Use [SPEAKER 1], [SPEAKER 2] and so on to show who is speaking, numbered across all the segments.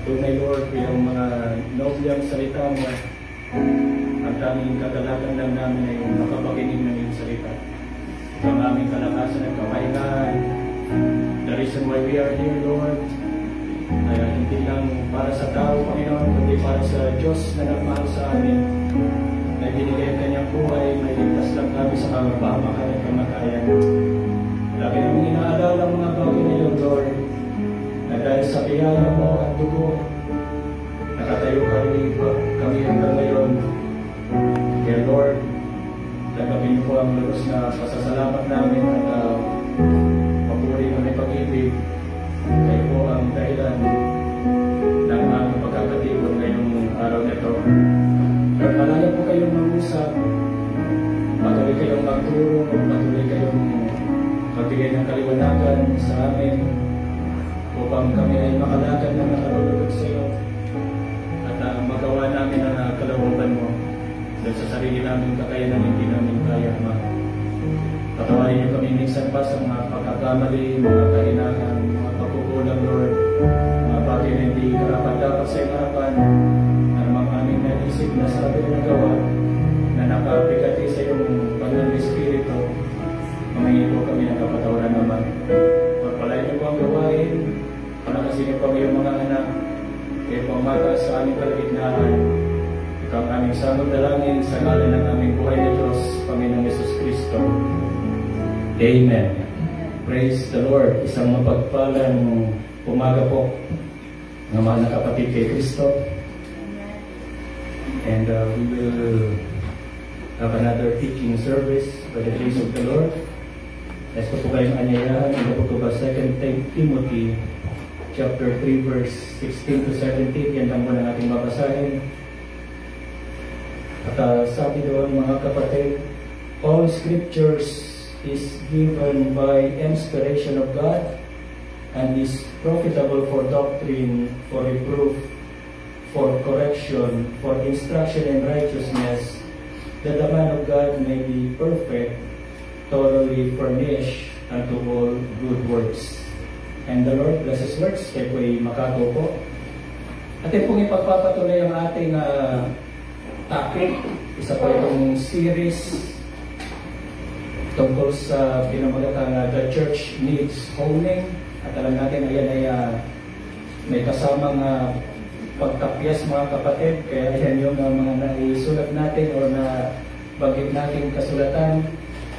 [SPEAKER 1] Tunay, Lord, yung mga nobyang salita mo, ang daming kagalakan lang namin ay makapakinig ng iyong salita. Ang aming kalakasan at kamahingan. The reason why we are here, Lord, ay hindi lang para sa tao, Panginoon, kundi para sa Diyos na nagmahal sa amin. Na binigay ang kanyang buhay, may ligtas lang kami sa kamapamakan at kamatayan. Lagi namin inaalala ang mga bagay na yun, Lord, na dahil sa biyaya mo at dugo, nakatayo kami hanggang ngayon. Dear Lord, tagapin niyo po ang lubos na pasasalamat namin at papuri kami pag-ibig. Kayo po ang dahilan ng aming pagkakatipon ngayong araw nito. Lord, malaya po kayong mag-usap, patuloy kayong magturo, patuloy kayong magbigay ng kaliwanagan sa amin upang kami ay makalakad na nakalulugod sa iyo at magawa namin ang kalooban mo dahil sa sarili namin kakayanan hindi namin kaya, Ama. Patawarin niyo kami minsan pa sa mga pagkakamali, mga kahinaan, mga pagkukulang, Lord, mga bagay na hindi karapat-dapat sa iyong harapan, na namang aming naisip na sabi na gawa na nakapigati sa iyong Panginoon Espiritu. Humingi po kami ng kapatawaran naman. Pagpalain niyo po ang gawain, panakasin niyo po ang mga anak, kayo po ang mata sa aming kalagitnaan. Ikaw ang aming samot dalangin sa ngalan ng aming buhay na Diyos, Panginoong Yesus Kristo. Amen. Praise the Lord. Isang mapagpalang umaga po ng mahal na kapatid kay Kristo. And we will have another teaching service by the grace of the Lord. Let's po kayong anyayahan. Ito po ba 2 Timothy chapter 3 verse 16 to 17. Yan lang po na natin babasahin. At sabi doon, mga kapatid, all scriptures is given by inspiration of God and is profitable for doctrine, for reproof, for correction, for instruction in righteousness, that the man of God may be perfect, thoroughly furnished unto all good works. And the Lord bless His works. Kaya po'y makato po. At pong ipagpapatuloy ang ating topic. Isa po itong series tungkol sa pinamagatang The Church Needs Honing. At alam natin, ayan ay may kasamang pagtapyas, mga kapatid. Kaya ayan yung mga naisulat natin o na bagay nating kasulatan.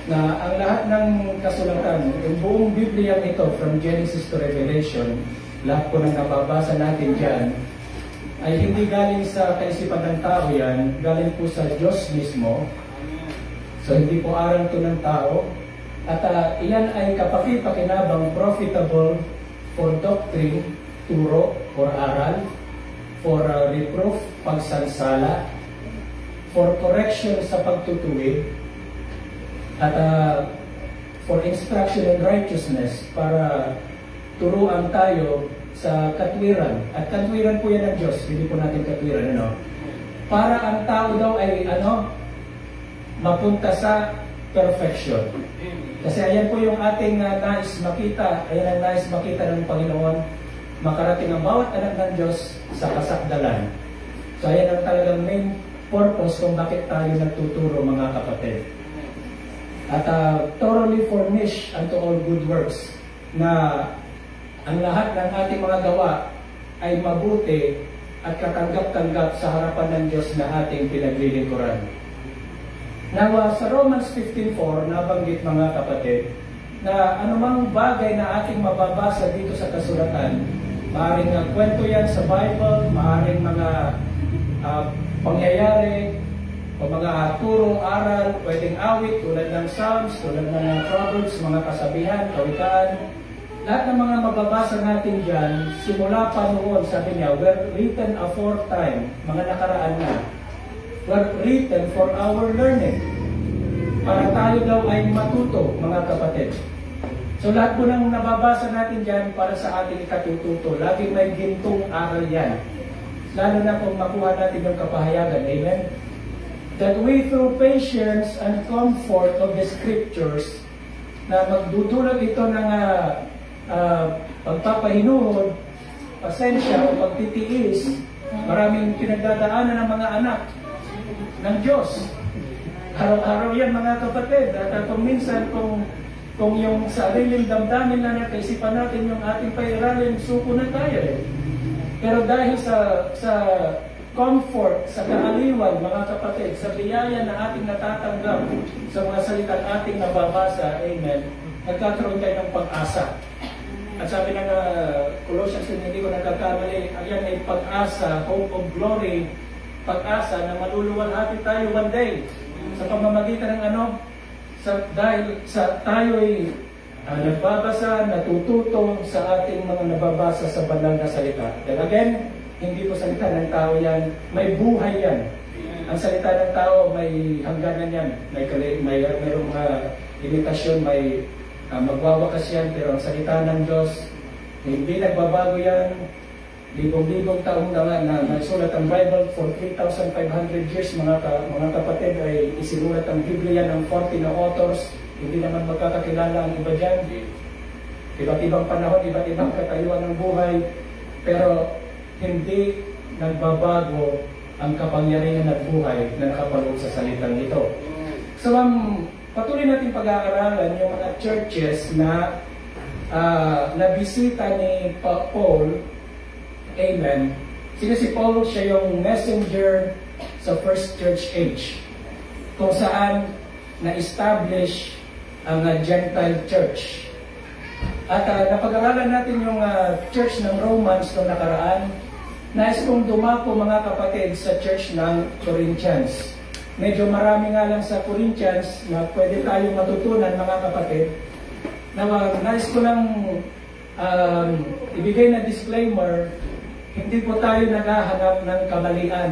[SPEAKER 1] Na ang lahat ng kasulatan, yung buong Biblia ito, from Genesis to Revelation, lahat po ng nababasa natin dyan, ay hindi galing sa kaisipan ng tao yan, galing po sa Diyos mismo. So hindi po aral ito ng tao. At iyan ay kapakipakinabang profitable for doctrine, turo, or aral, for reproof, pagsansala, for correction sa pagtutuwid, at for instruction in righteousness, para turuan tayo sa katwiran. At katwiran po yan ng Diyos, hindi po natin katwiran, ano? Para ang tao daw ay, mapunta sa perfection. Kasi ayan po yung ating nais makita, ayan ang nais makita ng Panginoon, makarating ang bawat anak ng Diyos sa kasakdalan. So ayan ang talagang main purpose kung bakit tayo nagtuturo, mga kapatid. At thoroughly furnished unto all good works, na ang lahat ng ating mga gawa ay mabuti at katanggap-tanggap sa harapan ng Diyos na ating pinaglilingkuran. Now, sa Romans 15:4, nabanggit, mga kapatid, na anumang bagay na ating mababasa dito sa kasulatan, maaaring kwento yan sa Bible, maaaring mga pangyayari, o mga turong aral, pwedeng awit, tulad ng Psalms, tulad ng Proverbs, mga kasabihan, kawikaan. Lahat ng mga mababasa natin dyan, simula pa noon, sabi niya, were written aforetime, mga nakaraan na. Were written for our learning. Para tayo daw ay matuto, mga kapatid. So lahat po ng nababasa natin dyan para sa ating ikatututo. Laging may gintong aral yan. Lalo na kung makuha natin yung kapahayagan. Amen? That we through patience and comfort of the Scriptures, na magdudulog ito ng pagpapahinuhod
[SPEAKER 2] pasensya o pagtitiis, maraming pinagdadaanan ng mga anak ng Diyos. Araw-araw yan mga kapatid. At kung minsan, kung yung sariling damdamin na nakaisipan natin yung ating pairalin, suko na tayo eh. Pero dahil sa comfort, sa kaaliwan, mga kapatid, sa biyaya na ating natatanggap sa mga salitang ating nababasa, amen, nagkakaroon tayo ng pag-asa. At sabi ng Colossians, hindi ko nagkakamali, ayan ay pag-asa, hope of glory, pag-asa na maluluwalhati tayo one day sa pamamagitan ng dahil tayo ay nagbabasa, natututo sa ating mga nababasa sa banal na salita. Then again, hindi po salita ng tao yan, may buhay yan. Ang salita ng tao may hangganan yan, mayroong mga limitasyon, may magwawakas yan, pero ang salita ng Diyos, hindi nagbabago yan. Libong-libong taong na nagsulat ang Bible for 3,500 years, mga kapatid, ay isinulat ang Biblia ng 40 na authors. Hindi naman magkakakilala ang iba dyan. Iba't ibang panahon, iba't ibang katayuan ng buhay, pero hindi nagbabago ang kapangyarihan at buhay na nakapaloob sa salitang ito. So, patuloy natin pag-aaralan yung mga churches na nabisita ni Paul. Amen. Sino si Paul? Siya yung messenger sa first church age, kung saan na-establish ang Gentile church. At napag-aralan natin yung church ng Romans noong nakaraan. Nais kong dumako mga kapatid sa church ng Corinthians. Medyo marami nga lang sa Corinthians na pwede tayong matutunan mga kapatid. Nais ko lang ibigay na disclaimer, hindi po tayo naghahanap ng kamalian.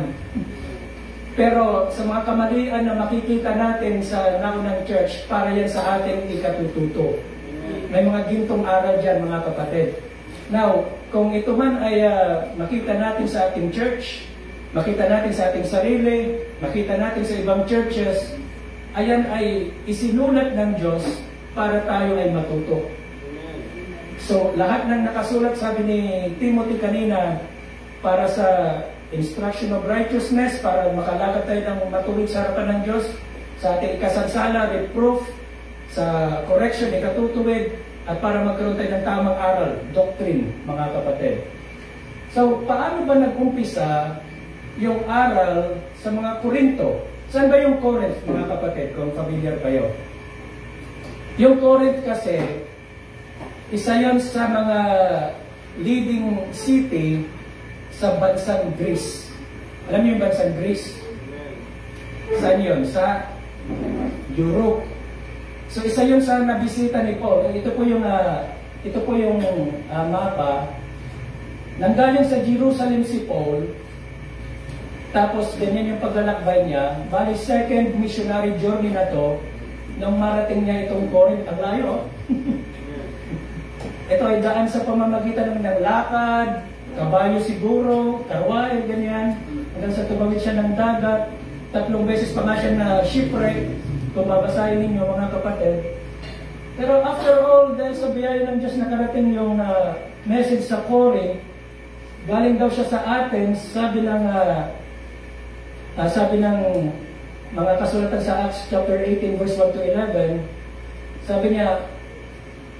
[SPEAKER 2] Pero sa mga kamalian na makikita natin sa naunang church, para yan sa ating ikatututo. May mga gintong aral dyan mga kapatid. Now, kung ito man ay makita natin sa ating church, makita natin sa ating sarili, makita natin sa ibang churches, ayan ay isinulat ng Diyos para tayo ay matuto. So, lahat ng nakasulat, sabi ni Timothy kanina, para sa instruction of righteousness, para makalakad tayo ng matuwid sa harapan ng Diyos, sa ating ikasansala, reproof, sa correction, ikatutuwid, at para magkaroon tayo ng tamang aral, doctrine, mga kapatid. So, paano ba nag-umpisa yung aral sa mga Korinto? Saan ba yung Corinth, mga kapatid, kung familiar kayo? Yung Corinth kasi, isa yon sa mga leading city sa bansang Greece. Alam niyo yung bansang Greece? Saan yun? Sa Europe. So isa yun sa nabisita ni Paul. Ito po yung mapa. Nanggaling sa Jerusalem si Paul. Tapos ganyan yung paglalakbay niya. Bali second missionary journey na to. Nung marating niya itong Corinth, ang layo. Ito ay daan sa pamamagitan ng lakad, kabayo siguro, karwahe, ganyan. Hanggang sa tumawid siya ng dagat. 3 beses pa nga siya na shipwreck. Kung babasahin ninyo mga kapatid. Pero after all, dahil sa biyaya ng Diyos nakarating yung message sa Corinth, galing daw siya sa Athens, sabi ng mga kasulatan sa Acts chapter 18 verse 1 to 11, sabi niya,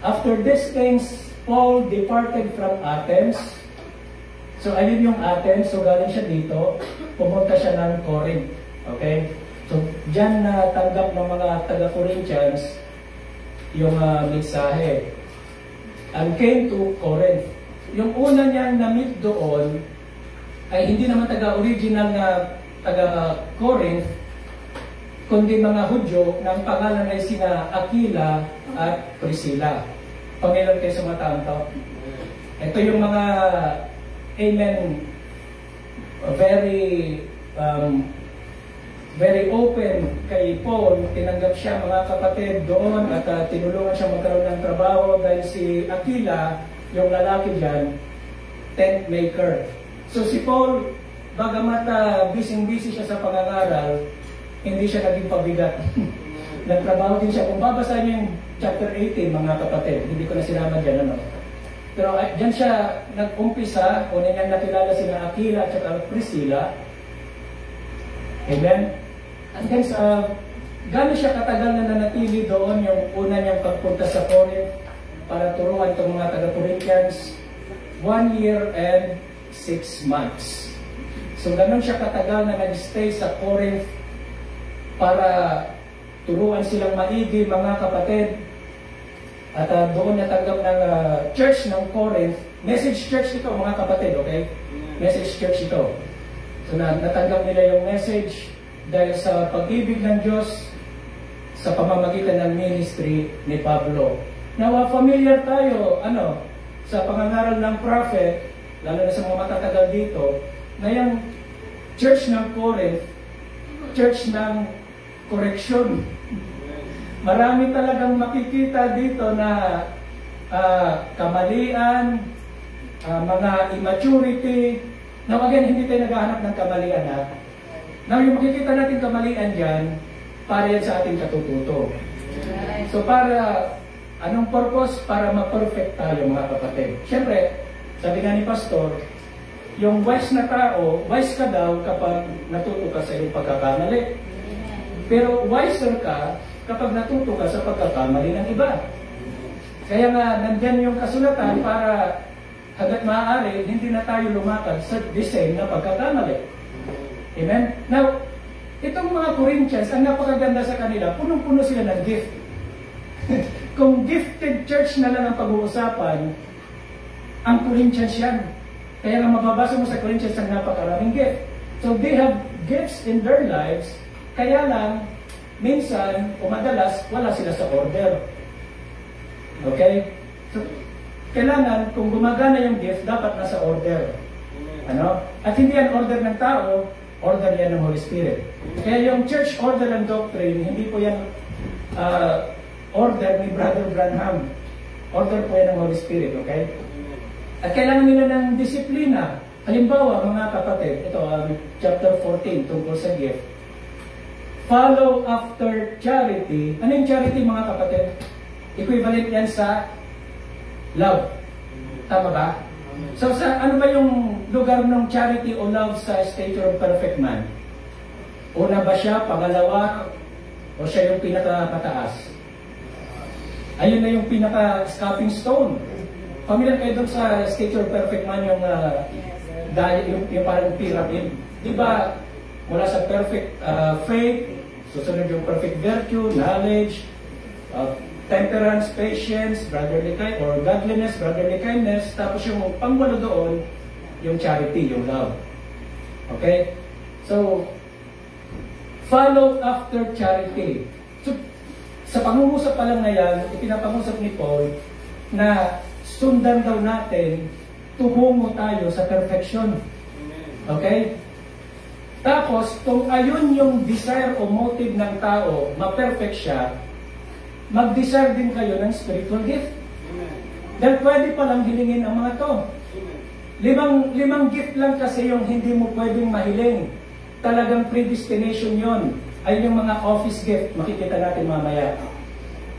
[SPEAKER 2] after these things, Paul departed from Athens. So, ayun yung Athens. So, galing siya dito. Pumunta siya ng Corinth. Okay? So, dyan na tanggap ng mga taga-Corinthians yung mensahe. And came to Corinth. Yung una niyang na-meet doon ay hindi naman taga-original na taga-Corinth, kundi mga Hudyo na ang pangalan ay sina Aquila at Priscilla. Pamilan kayo sa mga taong to. Ito yung mga, amen, very open kay Paul. Tinanggap siya mga kapatid doon at tinulungan siya magkaroon ng trabaho dahil si Aquila, yung lalaki dyan, tent maker. So si Paul, bagamat busy siya sa pangangaral, hindi siya naging pabigat. Nagtrabaho din siya. Kung babasahin niyo yung chapter 18, mga kapatid, hindi ko na sinama dyan, ano? Pero dyan siya nag-umpisa, una niyang nakilala sila Aquila at saka Priscilla. Amen? And then, gano'n siya katagal na nanatili doon yung una niyang pagpunta sa Corinth para turuan itong mga taga-Corinthians? 1 year and 6 months. So, gano'n siya katagal na nag-stay sa Corinth para turuan silang maigi, mga kapatid. At doon natanggap ng church ng Corinth, message church ito mga kapatid, okay? Message church ito. So natanggap nila yung message dahil sa pag-ibig ng Diyos sa pamamagitan ng ministry ni Pablo. Now, familiar tayo, sa pangangaral ng prophet, lalo na sa mga matatagal dito, na yung church ng Corinth, church ng correction. Marami talagang makikita dito na kamalian, mga immaturity. Now again, hindi tayo naghahanap ng kamalian ha. Now yung makikita natin kamalian dyan, para yan sa ating katututo. So para, anong purpose? Para ma-perfect tayo mga kapatid. Siyempre, sabi nga ni Pastor, yung wise na tao, wise ka daw kapag natuto ka sa iyong pagkakamali. Pero wiser ka kapag natuto ka sa pagkakamali ng iba. Kaya nga, nandyan yung kasulatan para hanggat maaari, hindi na tayo lumakad sa the same na pagkakamali. Amen? Now, itong mga Corinthians, ang napakaganda sa kanila, punong-puno sila ng gift. Kung gifted church na lang ang pag-uusapan, ang Corinthians yan. Kaya nga mababasa mo sa Corinthians ang napakaraming gift. So they have gifts in their lives, kaya lang, minsan, o madalas, wala sila sa order. Okay? So, kailangan, kung gumagana yung gift, dapat nasa order. At hindi yan order ng tao, order yan ng Holy Spirit. Kaya yung church order and doctrine, hindi po yan order ni Brother Branham. Order po yan ng Holy Spirit, okay? At kailangan nila ng disiplina. Halimbawa, mga kapatid, ito, chapter 14, tungkol sa gift. Follow after charity. Ano yung charity, mga kapatid? Equivalent yan sa love. Tama ba? So, ano ba yung lugar ng charity o love sa stature of perfect man? Una ba siya? Pangalawa? O siya yung pinakamataas? Ayun na yung pinaka-scapping stone. Pamilyar kayo doon sa stature of perfect man, yung parang pyramid. Diba, mula sa perfect faith, susunod yung perfect virtue, knowledge, temperance, patience, brotherly kindness, or godliness, brotherly kindness. Tapos yung pangwalo doon, yung charity, yung love. Okay? So, follow after charity. So, sa pangungusap pa lang na yan, ipinapangusap ni Paul na sundan daw natin, tumungo tayo sa perfection. Okay? Tapos, kung ayun yung desire o motive ng tao, ma-perfect siya, mag-desire din kayo ng spiritual gift. Dahil pwede palang hilingin ang mga to. Limang gift lang kasi yung hindi mo pwedeng mahiling. Talagang predestination yon. Ayun yung mga office gift, makikita natin mamaya.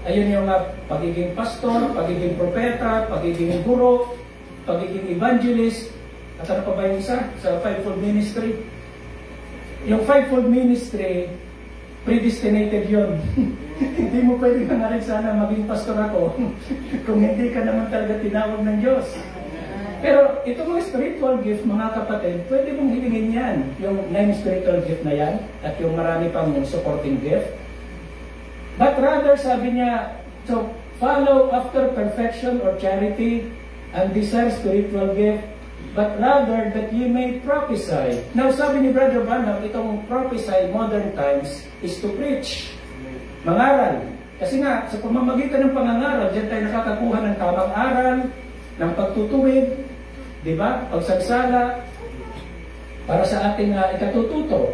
[SPEAKER 2] Ayun yung pagiging pastor, pagiging propeta, pagiging guro, pagiging evangelist, at ano pa ba yung isa? Sa fivefold ministry. Yung fivefold ministry, predestinated yun. Hindi mo pwedeng hangarin sana maging pastor ako kung hindi ka naman talaga tinawag ng Diyos. Pero ito mga spiritual gift, mga kapatid, pwede mong hilingin yan. Yung 9 spiritual gift na yan at yung marami pang supporting gift. But rather, sabi niya, so follow after perfection or charity and desire spiritual gift, but rather that ye may prophesy. Now, sabi ni Brother Branham, itong prophesy modern times is to preach. Mangaral. Kasi nga, sa pamamagitan ng pangangaral, diyan tayo nakakakuha ng tamang aral, ng pagtutuwid, di ba? Pagsagsala, para sa ating ikatututo.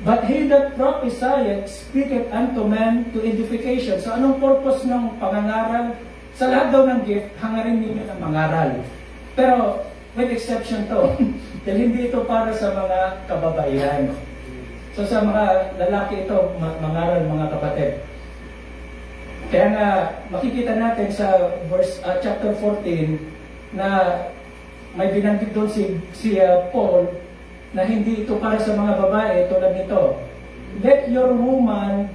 [SPEAKER 2] But he that prophesieth speaketh unto men to edification. So, anong purpose ng pangangaral? Sa lahat daw ng gift, hangarin ninyo ng mangaral. Pero, with exception to, dahil hindi ito para sa mga kababaihan. So sa mga lalaki ito, mangaral mga kapatid. Kaya nga, makikita natin sa chapter 14 na may binanggit doon si Paul na hindi ito para sa mga babae tulad nito. Let your woman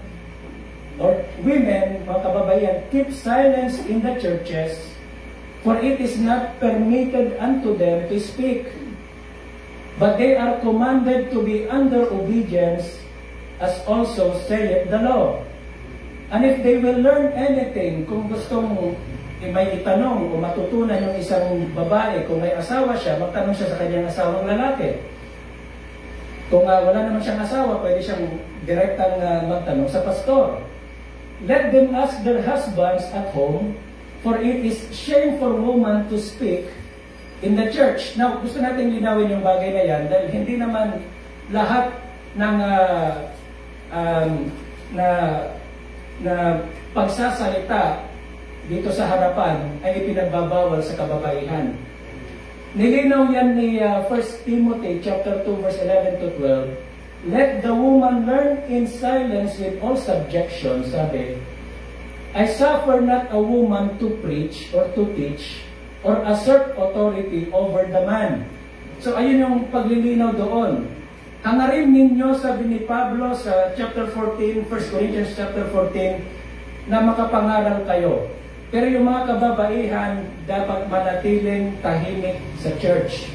[SPEAKER 2] or women, mga kababaihan, keep silence in the churches, for it is not permitted unto them to speak, but they are commanded to be under obedience, as also saith the law. And if they will learn anything, kung gustong may itanong o matutunan yung isang babae, kung may asawa siya, magtanong siya sa kanyang asawang lalaki. Kung wala naman siyang asawa, pwede siyang direktang magtanong sa pastor. Let them ask their husbands at home, for it is shame for woman to speak in the church. Now, gusto natin linawin yung bagay na yan, dahil hindi naman lahat ng na pagsasalita dito sa harapan ay ipinagbabawal sa kababaihan. Nilinaw yan ni 1 Timothy chapter 2 verse 11 to 12. Let the woman learn in silence with all subjection, sabi, I suffer not a woman to preach or to teach or assert authority over the man. So ayun yung paglilinaw doon. Hangarin ninyo, sabi ni Pablo sa chapter 14, 1 Corinthians chapter 14, na makapangaral kayo. Pero yung mga kababaihan dapat manatiling tahimik sa church.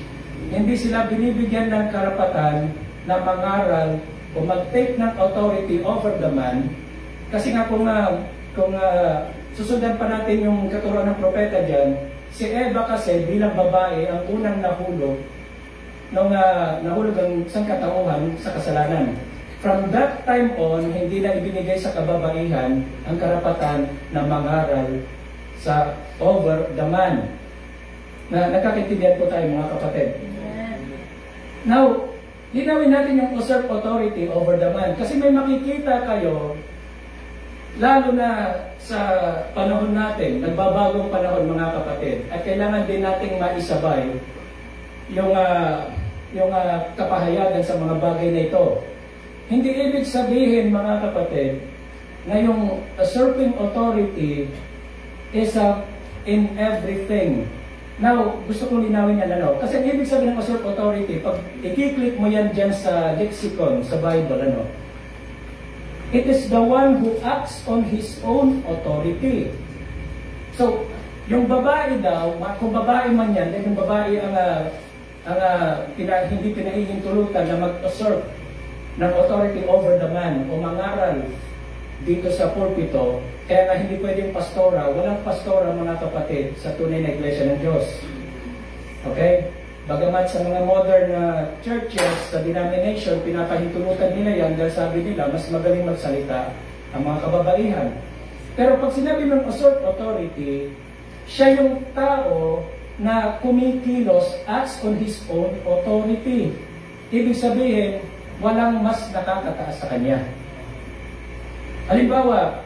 [SPEAKER 2] Hindi sila binibigyan ng karapatan na mangaral o mag-take ng authority over the man. Kasi nga kung susundan pa natin yung katuruan ng propeta dyan, si Eva kasi bilang babae ang unang nahulog nung nahulog ang sangkatauhan sa kasalanan. From that time on, hindi na ibinigay sa kababaihan ang karapatan na mangaral sa over the man. Nagkakaintindihan po tayo mga kapatid. Now, linawin natin yung usurp authority over the man. Kasi may makikita kayo, lalo na sa panahon natin, nagbabagong panahon mga kapatid, at kailangan din nating maisabay yung kapahayagan sa mga bagay na ito. Hindi ibig sabihin mga kapatid na yung usurping authority is in everything. Now, gusto kong linawin yan kasi ang ibig sabihin ng usurp authority, pag i-click mo yan dyan sa lexicon, sa Bible, it is the one who acts on his own authority. So, yung babae daw, kung babae man yan, dahil yung babae hindi pinahihintulutan na mag-usurp ng authority over the man o mangaral dito sa pulpito, kaya nga hindi pwedeng pastora, walang pastora mga kapatid sa tunay na iglesia ng Diyos. Okay? Bagamat sa mga modern churches, sa denomination, pinapahintulutan nila yan dahil sabi nila, mas magaling magsalita ang mga kababaihan. Pero pag sinabi ng usurp authority, siya yung tao na kumikilos, acts on his own authority. Ibig sabihin, walang mas nakakataas sa kanya. Halimbawa,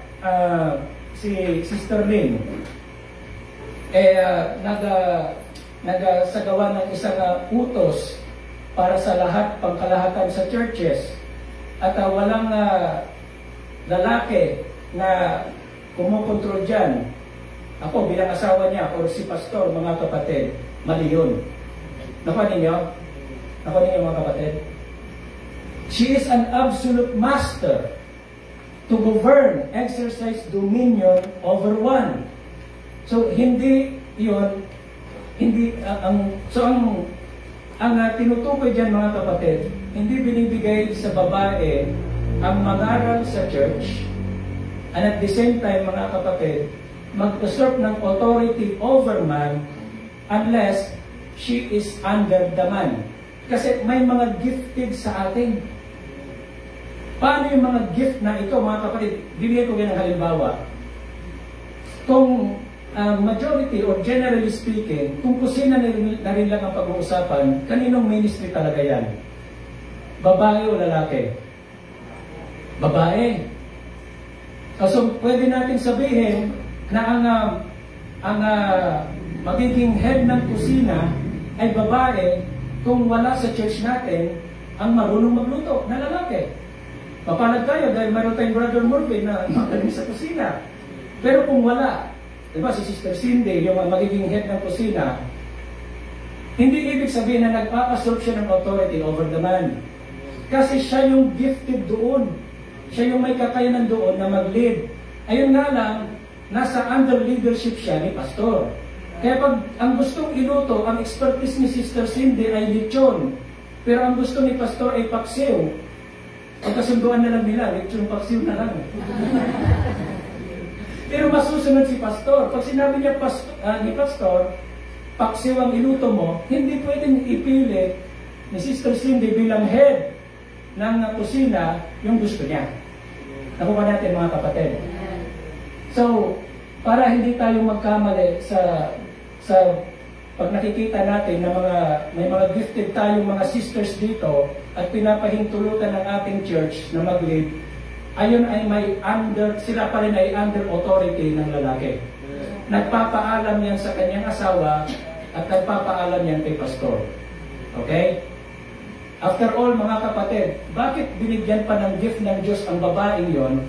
[SPEAKER 2] si Sister Lynn, nagsagawa ng isang utos para sa pangkalahatan sa churches at walang lalaki na kumukontrol dyan. Ako bilang asawa niya o si pastor, mga kapatid, mali yun. Nakuha ninyo mga kapatid? She is an absolute master to govern, exercise dominion over one. So hindi yun, ang tinutukoy diyan mga kapatid, hindi binibigay sa babae ang mangaral sa church, and at the same time mga kapatid, mag-usurp ng authority over man unless she is under the man. Kasi may mga gifted sa atin. Paano yung mga gift na ito, mga kapatid? Bibigyan ko yan ng halimbawa. Kung majority or generally speaking, kung kusina na rin lang ang pag-uusapan, kaninong ministry talaga yan? Babae o lalaki? Babae. So, pwede natin sabihin na ang magiging head ng kusina ay babae kung wala sa church natin ang marunong magluto na lalaki. Mapalad tayo dahil mayroon tayong Brother Murphy na magaling sa kusina. Pero kung wala, diba si Sister Cindy, yung magiging head ng kusina, hindi ibig sabihin na nagpa-assert siya ng authority over the man. Kasi siya yung gifted doon. Siya yung may kakayanan doon na mag-lead. Ayun nga lang, nasa under leadership siya ni pastor. Kaya pag ang gustong iluto, ang expertise ni Sister Cindy ay lechon. Pero ang gusto ni pastor ay paksiw. Pagkasunduan na lang nila, lechon paksiw na lang. Pero masusunod si pastor. Pag sinabi niya ni pastor, paksiw ang iluto mo, hindi pwedeng ipilit ni Sister Cindy bilang head ng kusina yung gusto niya. Nakuha natin mga kapatid. So, para hindi tayo magkamali sa pag nakikita natin na may mga gifted tayong mga sisters dito at pinapahintulutan ng ating church na mag-lead, ayun ay sila pa rin ay under authority ng lalaki. Nagpapaalam yan sa kanyang asawa at nagpapaalam yan kay pastor. Okay? After all, mga kapatid, bakit binigyan pa ng gift ng Diyos ang babaeng yon?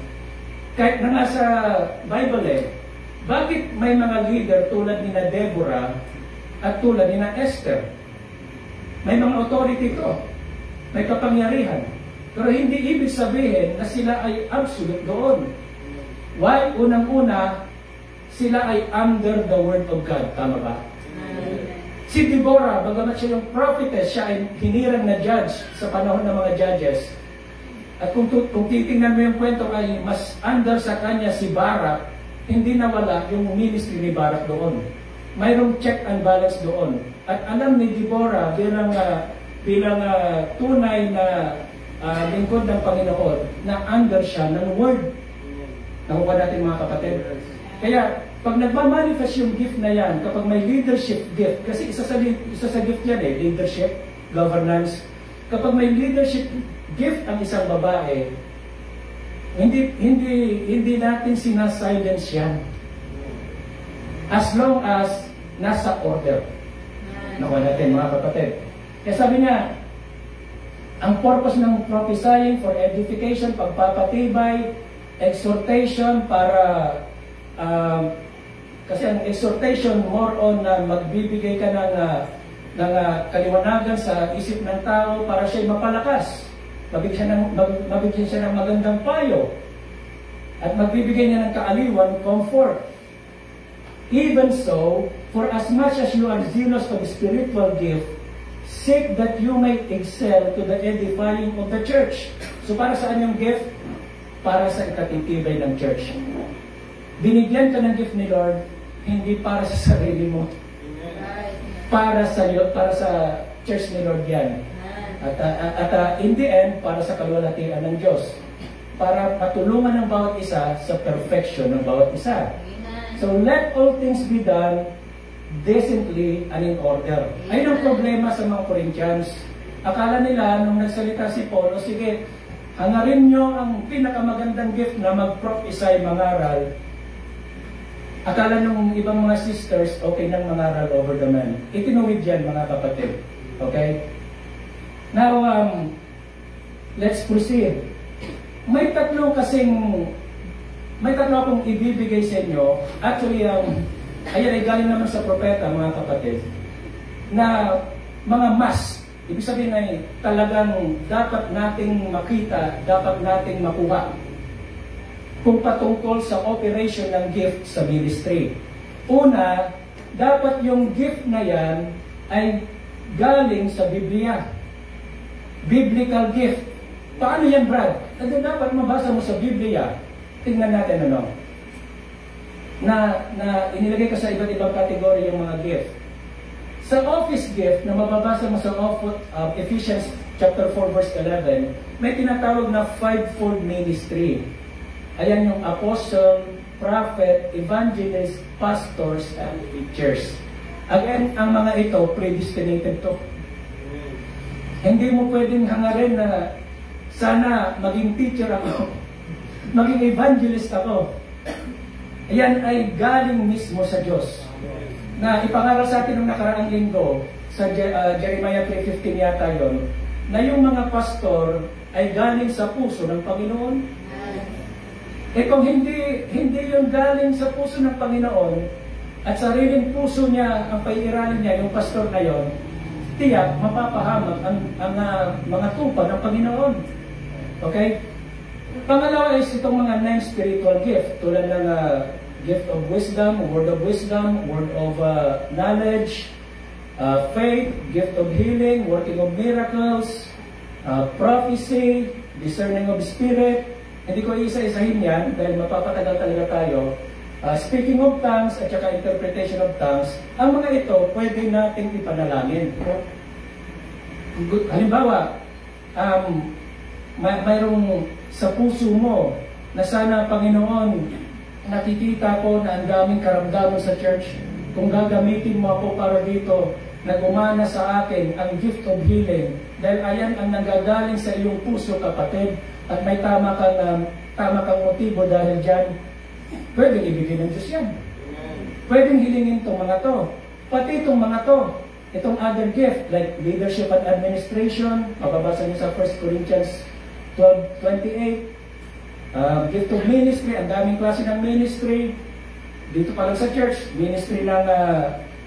[SPEAKER 2] Kahit na nga sa Bible bakit may mga leader tulad ni na Deborah at tulad ni na Esther? May mga authority to. May kapangyarihan. Pero hindi ibig sabihin na sila ay absolute doon. Why? Unang-una, sila ay under the Word of God. Tama ba? Si Deborah, bagamat siya yung prophetess, siya ay hinirang na judge sa panahon ng mga judges. At kung titingnan mo yung kwento ay mas under sa kanya si Barak, hindi nawala yung ministry ni Barak doon. Mayroong check and balance doon. At alam ni Deborah bilang tunay na lingkod ng Panginoon na under siya ng Word. Nakuha natin mga kapatid. Kaya pag nagmamanifest yung gift na yan, kapag may leadership gift, kasi isa sa gift yan leadership, governance. Kapag may leadership gift ang isang babae, hindi natin sinasilence yan. As long as nasa order. Nakuha natin mga kapatid. Kaya sabi niya, ang purpose ng prophesying for edification, pagpapatibay, exhortation para kasi ang exhortation more on magbibigay ka ng kaliwanagan sa isip ng tao para siya mapalakas. Mabigyan siya ng magandang payo. At magbibigay niya ng kaaliwan, comfort. Even so, for as much as you are zealous of spiritual gift, seek that you may excel to the edifying of the church. So para saan yung gift? Para sa ikatitibay ng church. Binigyan ka ng gift ni Lord, hindi para sa sarili mo. Para sa church ni Lord yan. At in the end, para sa kalwalhatian ng Diyos. Para patulungan ng bawat isa sa perfection ng bawat isa. So let all things be done decently and in order. Ayun ang problema sa mga Corinthians. Akala nila nung nagsalita si Paul, o sige, hangarin nyo ang pinakamagandang gift na mag-prophesy, mangaral. Akala nung ibang mga sisters, okay nang mangaral over the man. Itinuwid yan mga kapatid. Okay? Now, let's proceed. May tatlo akong ibibigay sa inyo. Actually, ayan ay galing naman sa propeta, mga kapatid, na mga must. Ibig sabihin ay talagang dapat nating makita, dapat nating makuha kung patungkol sa operation ng gift sa ministry. Una, dapat yung gift na yan ay galing sa Biblia. Biblical gift. Paano yan, Brad? Dapat mabasa mo sa Biblia. Tingnan natin na inilagay ka sa iba't ibang kategory yung mga gift. Sa office gift na mababasa mo sa Ephesians chapter 4 verse 11, may tinatawag na fivefold ministry. Ayan yung apostle, prophet, evangelist, pastors, and teachers. Again, ang mga ito predestinated to. Hindi mo pwedeng hangarin na sana maging teacher ako, maging evangelist ako. Ayan ay galing mismo sa Diyos. Na ipangaral sa atin ng nakaraang linggo, sa Jeremiah 3:15 yata yon, na yung mga pastor ay galing sa puso ng Panginoon. kung hindi yun galing sa puso ng Panginoon, at sariling puso niya ang paiiralin niya, yung pastor na yon, tiyak, mapapahamak ang mga tupa ng Panginoon. Okay? Pangalawa is itong mga non-spiritual gift, tulad ng gift of wisdom, word of knowledge, faith, gift of healing, working of miracles, prophecy, discerning of spirit. Hindi ko isa-isahin yan dahil mapapatagal talaga tayo. Speaking of tongues at saka interpretation of tongues, ang mga ito pwede nating ipanalangin. Halimbawa, mayroong sa puso mo na sana, Panginoon, nakikita ko na ang daming karamdaman sa church. Kung gagamitin mo ako para dito, na gumana sa akin ang gift of healing, dahil ayan ang nanggagaling sa iyong puso, kapatid, at may tama kang motibo dahil dyan, pwedeng ibigay ng Diyos yan. Pwedeng hilingin itong mga to. Pati itong mga to, itong other gift, like leadership and administration, mababasa niyo sa 1 Corinthians 12:28, gift of ministry, ang daming klase ng ministry. Dito pa lang sa church, ministry ng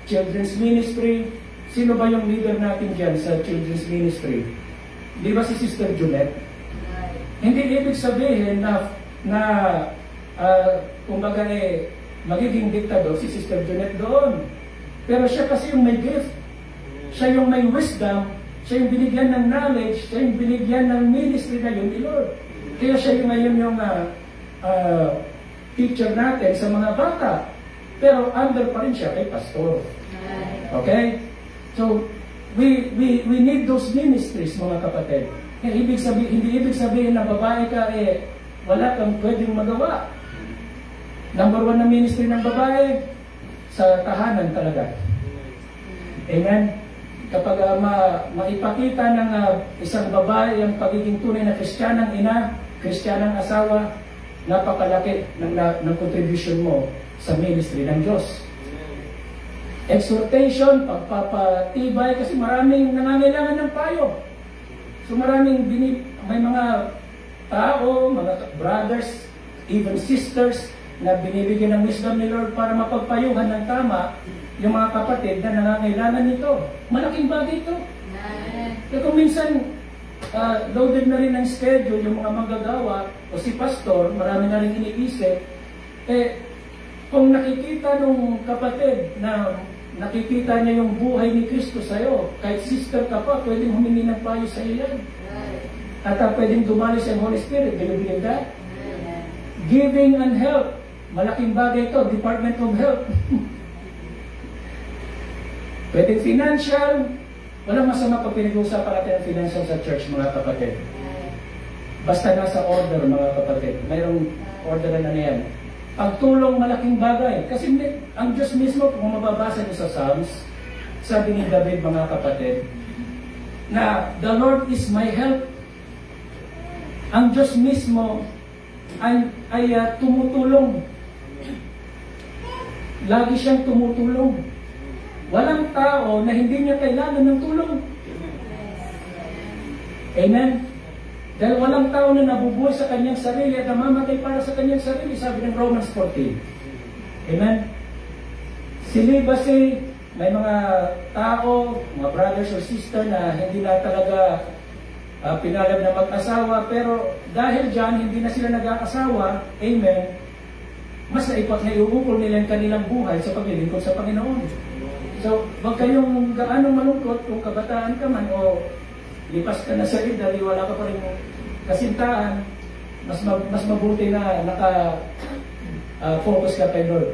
[SPEAKER 2] children's ministry. Sino ba yung leader natin dyan sa children's ministry? Di ba si Sister Juliet? Hindi ibig sabihin na kumbaga magiging diktador si Sister Juliet doon. Pero siya kasi yung may gift. Siya yung may wisdom. Siya yung binigyan ng knowledge. Siya yung binigyan ng ministry na yun ni Lord. Kaya siya yung ngayon yung teacher natin sa mga bata. Pero under pa rin siya kay pastor. Okay? So, we need those ministries, mga kapatid. Hindi ibig sabihin na babae ka, wala kang pwedeng magawa. Number 1 na ministry ng babae, sa tahanan talaga. Amen? Kapag maipakita ng isang babae ang pagiging tunay na Kristiyanang ina, Kristiyanang asawa, napakalaki ng contribution mo sa ministry ng Diyos. Exhortation, pagpapatibay, kasi maraming nangangailangan ng payo. So may mga tao, mga brothers, even sisters, na binibigyan ng wisdom ni Lord para mapagpayuhan ng tama yung mga kapatid na nangangailangan nito. Malaking bagay ito. Kaya kung minsan, loaded na rin ng schedule yung mga manggagawa o si pastor, marami na rin iniisip, kung nakikita nung kapatid na nakikita niya yung buhay ni Kristo sa'yo, kahit sister ka pa, pwedeng humingi ng payo sa iyo yan. At pwedeng dumali sa Holy Spirit. Do you believe that? Giving and help. Malaking bagay ito, Department of Health. Pwedeng financial. Walang masama pag pinag-uusapan natin ang financial sa church, mga kapatid. Basta nasa order, mga kapatid. Mayroong order na yan. Pagtulong, malaking bagay. Kasi ang Diyos mismo, kung mababasa niyo sa Psalms, sabi ni David, mga kapatid, na the Lord is my help. Ang Diyos mismo ay tumutulong. Lagi siyang tumutulong. Walang tao na hindi niya kailangan ng tulong. Amen? Dahil walang tao na nabubuhay sa kanyang sarili at namamatay para sa kanyang sarili, sabi ng Romans 14. Amen? Silibasi, may mga tao, mga brothers or sister na hindi na talaga pinalad na mag-asawa, pero dahil dyan, hindi na sila nag-aasawa, amen, mas naiuukol nila ang kanilang buhay sa paglilingkod sa Panginoon. So, wag kayong gaano malungkot kung kabataan ka man o lipas ka na sa edad, wala ka pa rin kasintahan, mas mabuti na naka-focus ka kay Lord.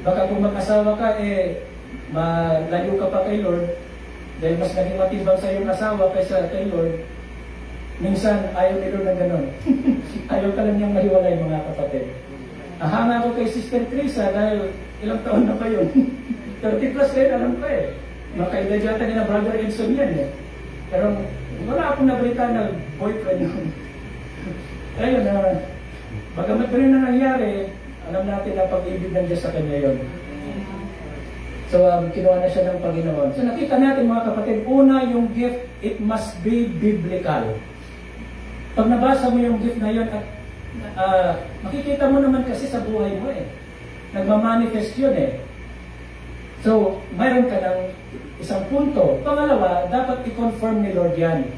[SPEAKER 2] Baka kung mag-asawa ka, malayo ka pa kay Lord, dahil mas naging matibang sa iyong asawa kaysa kay Lord. Minsan, ayaw ni Lord na gano'n. Ayaw ka lang niyang mahiwalay, mga kapatid. Ahanga ko kay Sister Teresa dahil ilang taon na pa yun. 30 plus rin, alam ko Makaedad yata ni na Brother Edson yan Pero wala akong nabalita na boyfriend nun. Ayun, bagamat pa rin na nangyari, alam natin na pag-ibig ng Diyos sa kanya yun. So, kinuha na siya ng Panginoon. So, nakita natin, mga kapatid, una yung gift, it must be biblical. Pag nabasa mo yung gift na yun at makikita mo naman kasi sa buhay mo eh. Nagmamanifest yun eh. So, mayroon ka ng isang punto. Pangalawa, dapat i-confirm ni Lord yan.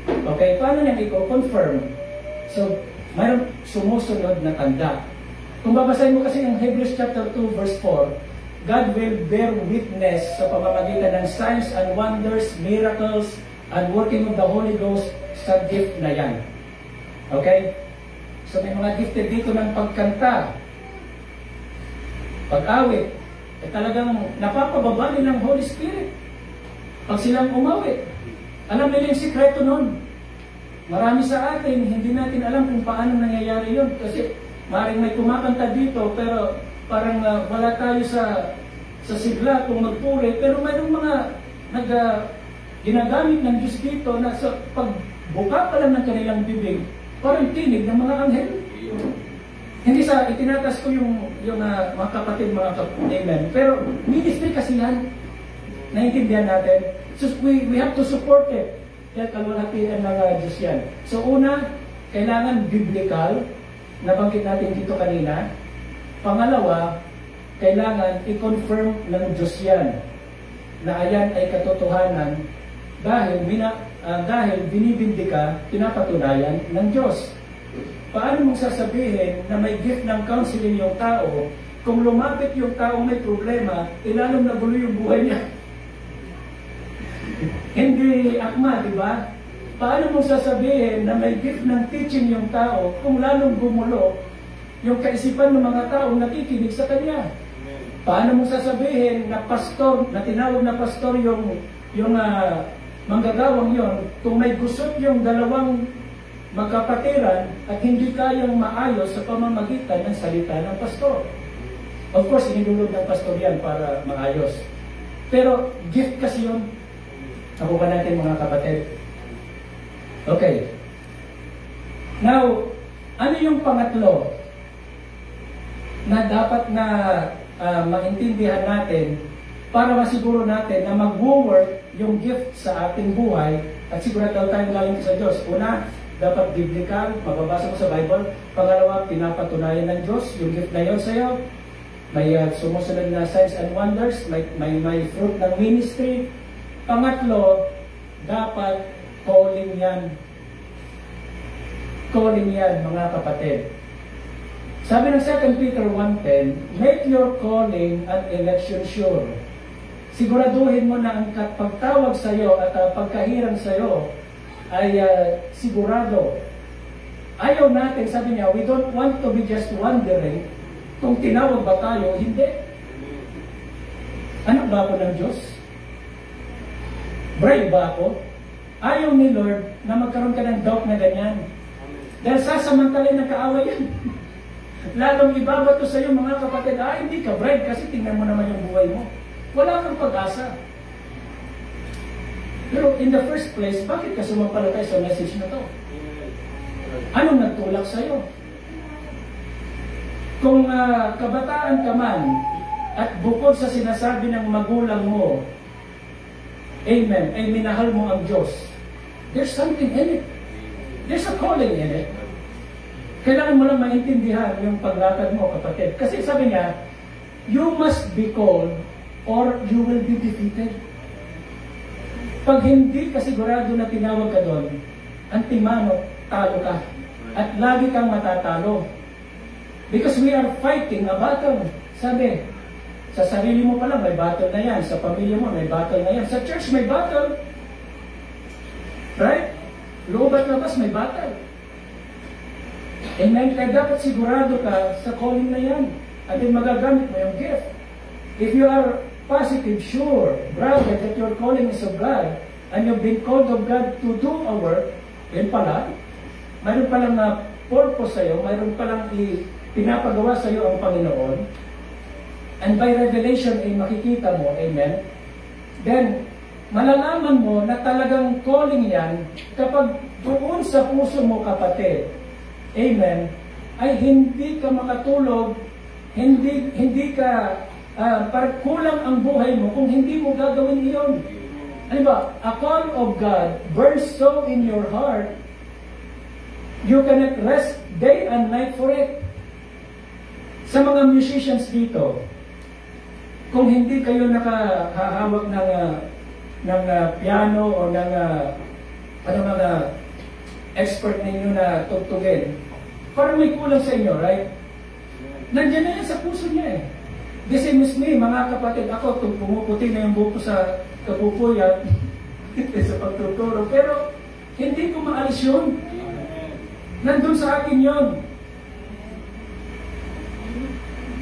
[SPEAKER 2] Okay, paano niya i-confirm? So, mayroon sumusunod na tanda. Kung babasahin mo kasi yung Hebrews chapter 2 verse 4, God will bear witness sa pamamagitan ng signs and wonders, miracles, and working of the Holy Ghost sa gift na yan. Okay? So may mga gifted dito ng pagkanta, pag-awit, talagang napapababa din ng Holy Spirit. Pag silang umawit, alam nila yung sikreto nun. Marami sa atin, hindi natin alam kung paano nangyayari yun. Kasi maring may kumakanta dito, pero parang wala tayo sa sigla kung magpuri. Pero mayroong mga ginagamit ng Diyos dito na sa pagbuka pa lang ng kanilang bibig, parang tinig ng mga anghel. Hindi sa itinatas ko yung mga kapatid, amen. Pero ministry kasi yan. Naintindihan natin. So we have to support it. Kaya kalwalhatian ng Diyos yan. So una, kailangan biblical. Nabanggit natin dito kanina. Pangalawa, kailangan i-confirm ng Diyos yan na ayan ay katotohanan dahil binibindika, pinapatunayan ng Diyos. Paano mong sasabihin na may gift ng counseling yung tao kung lumapit yung tao may problema, ilalong nagulo yung buhay niya? Hindi akma, di ba? Paano mong sasabihin na may gift ng teaching yung tao kung lalong gumulo yung kaisipan ng mga taong nakikinig sa kanya? Paano mong sasabihin na pastor, na tinawag na pastor yung manggagawang yon, kung may gusot yung dalawang magkapatiran at hindi kayang maayos sa pamamagitan ng salita ng pastor? Of course, inidulog ng pastor yan para maayos. Pero gift kasi yun. Nakuha natin mga kapatid. Okay. Now, ano yung pangatlo na dapat na maintindihan natin para masiguro natin na mag-work yung gift sa ating buhay at sigurado tayong galing sa Diyos? Una, dapat biblical, mababasa mo sa Bible. Pangalawa, pinapatunayan ng Diyos yung gift na yun sa'yo. May sumusunod na signs and wonders, may fruit ng ministry. Pangatlo, dapat calling yan. Calling yan, mga kapatid. Sabi ng 2 Peter 1:10, make your calling and election sure. Siguraduhin mo na ang pagtawag sa iyo at pagkahirang sa iyo ay sigurado. Ayaw natin, sabi niya, we don't want to be just wondering kung tinawag ba tayo, hindi. Anak ba ako ng Diyos? Brave ba ako? Ayaw ni Lord na magkaroon ka ng doubt na ganyan. Dahil sasamantalay na kaaway yan. Lalong ibabato sa iyo mga kapatid, hindi ka brave kasi tingnan mo naman yung buhay mo. Wala kang pag-asa. Pero in the first place, bakit ka sumampalatay sa message na to? Anong nagtulak sa iyo? Kung kabataan ka man at bukod sa sinasabi ng magulang mo, amen, ay minahal mo ang Diyos, there's something in it. There's a calling in it. Kailangan mo lang maintindihan yung paglakad mo, kapatid. Kasi sabi niya, you must be called or you will be defeated. Pag hindi ka sigurado na tinawag ka doon, antimano, talo ka. At lagi kang matatalo. Because we are fighting a battle. Sabi, sa sarili mo pala may battle na yan. Sa pamilya mo may battle na yan. Sa church may battle. Right? Loob at labas may battle. Amen? Kaya dapat sigurado ka sa calling na yan. At din magagamit mo yung gift. If you are positive, sure, grounded that your calling is of God, and you've been called of God to do a work, yun pala, mayroon palang purpose sa'yo, mayroon palang pinapagawa sa'yo ang Panginoon, and by revelation ay makikita mo, amen, then malalaman mo na talagang calling yan kapag doon sa puso mo, kapatid, amen, ay hindi ka makatulog, hindi ka parang kulang ang buhay mo kung hindi mo gagawin iyon. Ano ba? A call of God burns so in your heart You cannot rest day and night for it. Sa mga musicians dito, kung hindi kayo nakahawak ng piano o ng mga expert ninyo na tugtugin, parang may kulang sa inyo, right? Nandiyan na yan sa puso niya eh. The same as me, mga kapatid, ako, pumuputi na yung buko sa kapupuyat sa pagtuturo. Pero, hindi ko maalis yun. Nandun sa akin yun.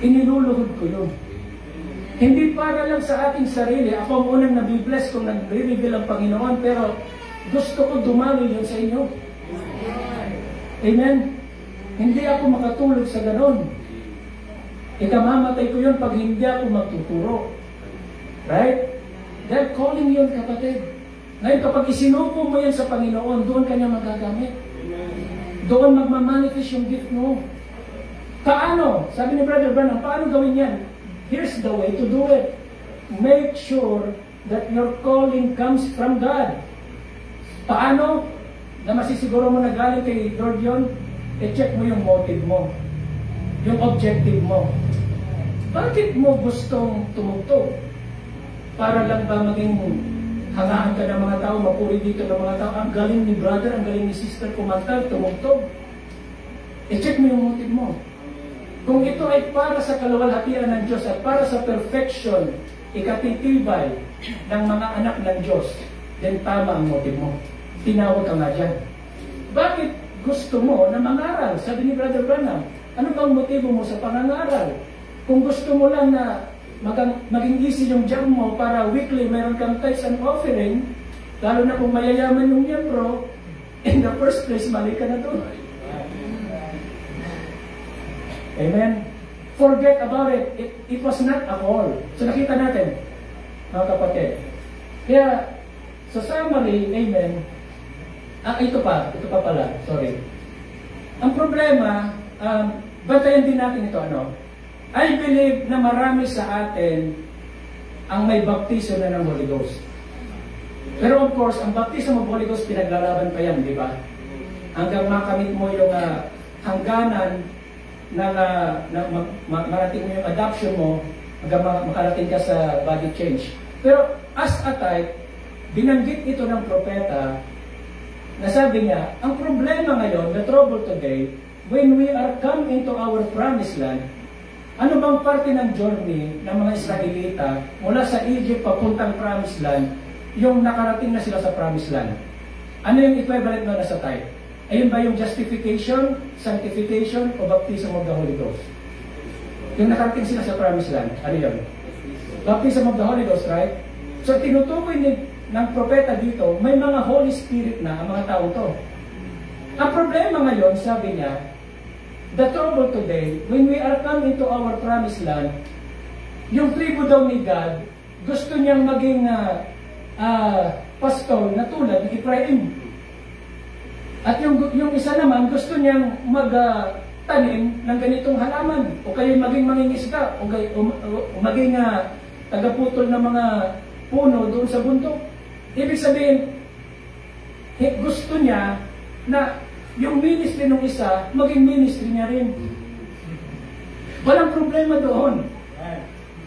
[SPEAKER 2] Iniluluhod ko yun. Hindi para lang sa aking sarili. Ako ang unang nabibless kung nag-reveal ang Panginoon, pero gusto ko dumalo yun sa inyo. Amen? Hindi ako makatulog sa ganon. Ikamamatay ko yun pag hindi ako magtuturo. Right? They're calling yun, kapatid. Ngayon, kapag isinuko mo yan sa Panginoon, doon kanya magagamit. Doon magmamanifest yung gift mo. Paano? Sabi ni Brother Branham, paano gawin yan? Here's the way to do it. Make sure that your calling comes from God. Paano? Na masisiguro mo na galing kay Lord yun, i-check mo yung motive mo. Yung objective mo. Bakit mo gustong tumugtog? Para lang ba maging hangaan ka ng mga tao, mapuri dito ng mga tao, ang galing ni brother, ang galing ni sister, kumanta, tumugtog. I-check mo yung motive mo. Kung ito ay para sa kaluwalhatian ng Diyos at para sa perfection, ikatitibay ng mga anak ng Diyos, then tama ang motive mo. Tinawag ka nga dyan. Bakit gusto mo na mangaral? Sabi ni Brother Branham, ano bang motibo mo sa pangangaral? Kung gusto mo lang na maging easy yung job mo para weekly meron kang tithes and offering, lalo na kung mayayaman yung miyembro, in the first place, mali ka na doon. Amen? Forget about it. It was not a call. So nakita natin, mga kapatid. Kaya, sa summary, amen, ito pa pala, sorry. Ang problema, bantayan din natin ito, I believe na marami sa atin ang may baptism na ng Holy Ghost. Pero of course, ang baptism ng Holy Ghost, pinaglalaban pa yan, di ba? Hanggang makamit mo yung hangganan na marating mo yung adoption mo, hanggang makarating ka sa body change. Pero as a type, binanggit ito ng propeta, na sabi niya, ang problema ngayon, the trouble today, when we are come into our promised land, ano bang parte ng journey ng mga Israelita mula sa Egypt papuntang promised land, yung nakarating na sila sa promised land? Ano yung equivalent na nasa type? Ayun ba yung justification, sanctification, o baptism of the Holy Ghost? Yung nakarating sila sa promised land, ano yun? Baptism of the Holy Ghost, right? So tinutukoy ng propeta dito, may mga Holy Spirit na ang mga tao to. Ang problema ngayon, sabi niya, the trouble today, when we are come into our promised land, yung tribu daw ni God, gusto niyang maging pastor na tulad ni Ephraim. At yung isa naman, gusto niyang magtanim ng ganitong halaman. O kayo maging mangingisda, o maging tagaputol ng mga puno doon sa bundok. Ibig sabihin, gusto niya na yung ministry ng isa, maging ministry niya rin. Walang problema doon.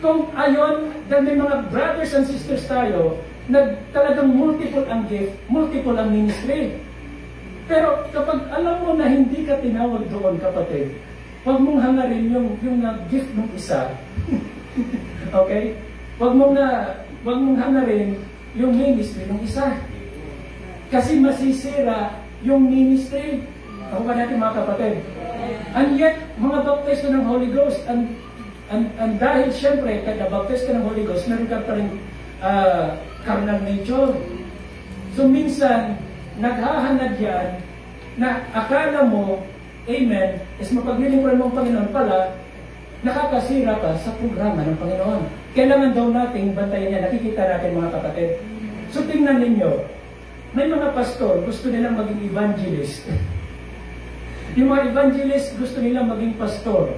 [SPEAKER 2] Kung ayon, dahil may mga brothers and sisters tayo, na talagang multiple ang gift, multiple ang ministry. Pero kapag alam mo na hindi ka tinawag doon, kapatid, huwag mong hangarin yung gift ng isa. Okay? Huwag mong hangarin yung ministry ng isa. Kasi masisira yung ministry. Ako ba natin, mga kapatid? And yet, mga baptized ng Holy Ghost, and dahil siyempre, kada baptized ka ng Holy Ghost, meron ka pa rin carnal nature. So minsan, naghahanad yan na akala mo, amen, is mapaglilingkuran mo ang Panginoon pala, nakakasira ka sa programa ng Panginoon. Kailangan daw nating bantayan yan. Nakikita natin, mga kapatid. So tingnan ninyo, may mga pastor, gusto nilang maging evangelist. Yung mga evangelist, gusto nilang maging pastor.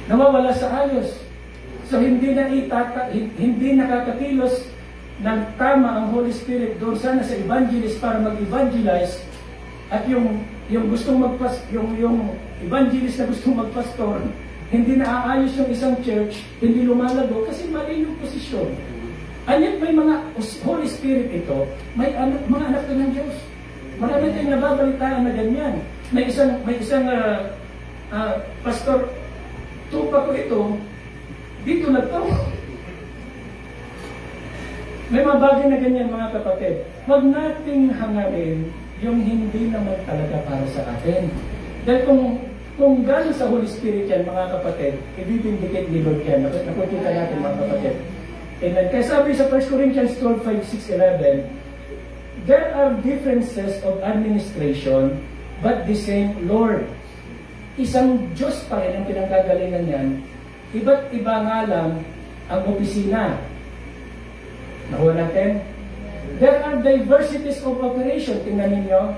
[SPEAKER 2] Nawawala sa ayos. So hindi nakakakilos ng tama ang Holy Spirit doon sana sa evangelist para mag-evangelize At yung gustong yung evangelist na gustong magpastor, hindi naaayos yung isang church, hindi lumalago kasi mali yung posisyon. Anyat may mga Holy Spirit ito, may mga anak ng Diyos. Marami tayong nababalitaan na ganyan. May isang pastor, tupa ko ito, dito nagtaw. May mga bagay na ganyan mga kapatid. Huwag nating hangarin yung hindi naman talaga para sa atin. Dahil kung galing sa Holy Spirit yan, mga kapatid, ibibindicate ni Lord yan. Nakikita natin, mga kapatid. Amen. Kaya sabi sa 1 Corinthians 12, 5, 6, 11, there are differences of administration, but the same Lord. Isang Diyos pa rin ang pinanggagalingan yan. Iba't iba nga lang ang opisina. Nakuha natin? There are diversities of operation, tingnan ninyo,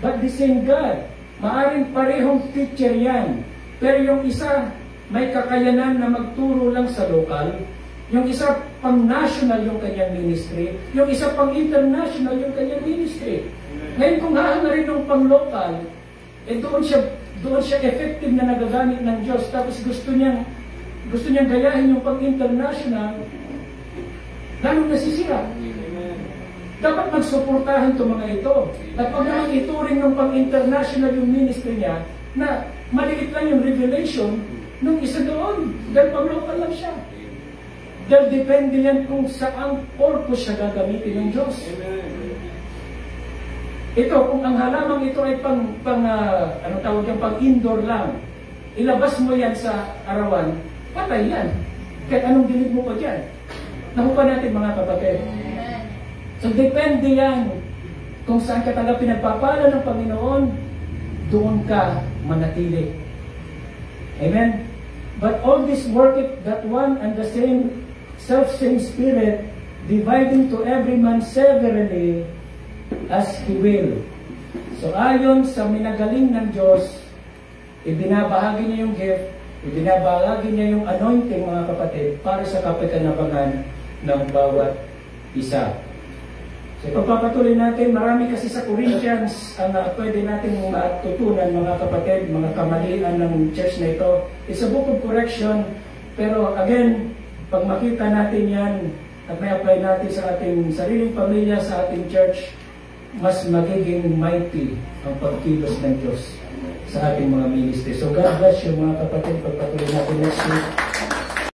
[SPEAKER 2] but the same God. Maaring parehong teacher yan. Pero yung isa, may kakayanan na magturo lang sa lokal. Yung isa, pang-national yung kanyang ministry. Yung isa, pang-international yung kanyang ministry. Ngayon, kung hahangarin ng pang-local, doon siya effective na nagagamit ng Diyos. Tapos gusto niyang gayahin yung pang-international, lalong nasisira. Dapat magsuportahan itong mga ito. At pag naman ituring ng pang-international yung ministry niya, na maliit lang yung revelation nung isa doon. Dahil pang-local lang siya. Dahil depende yan kung saan purpose siya gagamitin ng Diyos. Ito, kung ang halamang ito ay pang-indoor lang, ilabas mo yan sa arawan, patay yan. Kahit anong dilig mo pa dyan. Nakuha natin mga kapatid. So, depende yan kung saan ka talaga pinagpapala ng Panginoon, doon ka manatili. Amen? But all this worketh that one and the same self-same Spirit, dividing to every man severally as He will. So, ayon sa minagaling ng Diyos, ibinabahagi niya yung gift, ibinabahagi niya yung anointing, mga kapatid, para sa kapakinabangan ng bawat isa. So, pagpapatuloy natin, marami kasi sa Corinthians ang pwede natin matutunan, mga kapatid, mga kamalian ng church na ito. It's a book of correction, pero again, pag makita natin yan at may apply natin sa ating sariling pamilya, sa ating church, mas magiging mighty ang pagkilos ng Diyos sa ating mga ministry. So God bless you, mga kapatid, pagpatuloy natin next week.